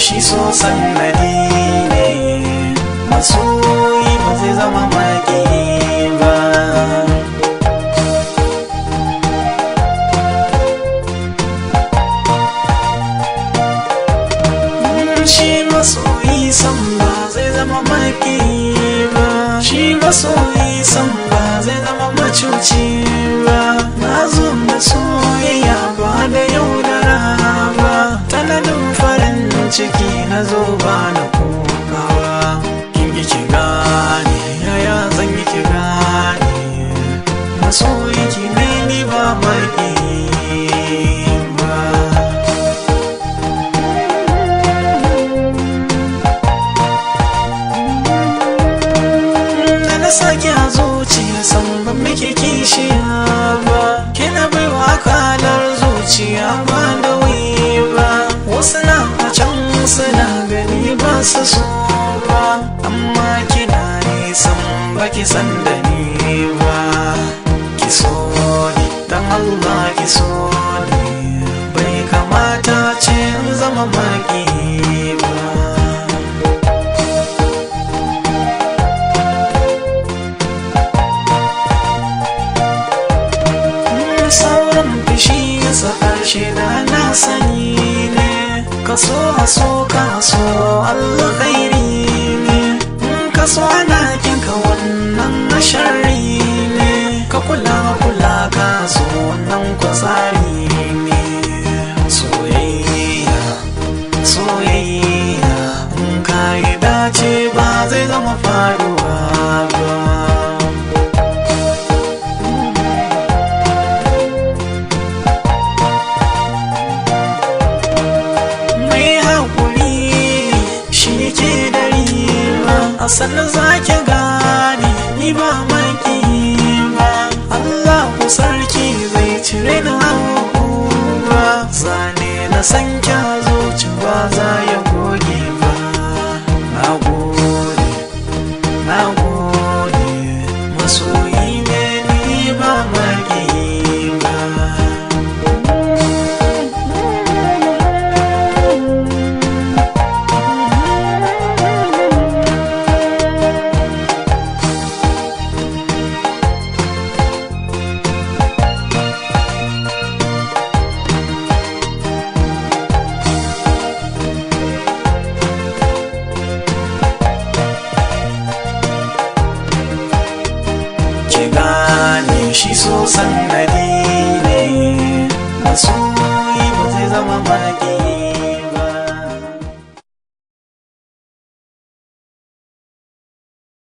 Shi so sannadi ne, masoyi ba zai zama maki ba. Shi masoyi san ba zai zama maki ba. Shi masoyi san ba zai zama macuci ba. Na zo da soyayya ba da yaudara ba, tanadin farin ciki na zo ba na kokawa. Kin yi ki gane, yaya zan yi ki gane, masoyi ki ne ni ba maki ba. Da na sake a zuciya san ban miki kishiya ba, kina baiwa kalar zuciya ba da wuyi ba. Wasu na can suna gani ba su so ba, amma kina nisan baki san da ni ba. Ki so ni dan Allah, ki so ni, bai kamata ce in zama maki ba. Sauran fushi sa ƙarshe da na sani ne, kaso so kaso Allah khairi ne. Kaso ana kinka wannan sharri ne, ka kula kaso wannan kwasari ne. Soyayya soyayya, in ka yi dace ba zai zama faruwa ba. A sannan za ki gane ni ba maki ba. Allah ku sarki zai cire ni ba, zane na san kya zuci ba za ya goge ba. Na gode, na gode, masoyi ne ni ba maki ba. Shi so sannadi ne, masoyi ba zai zama maki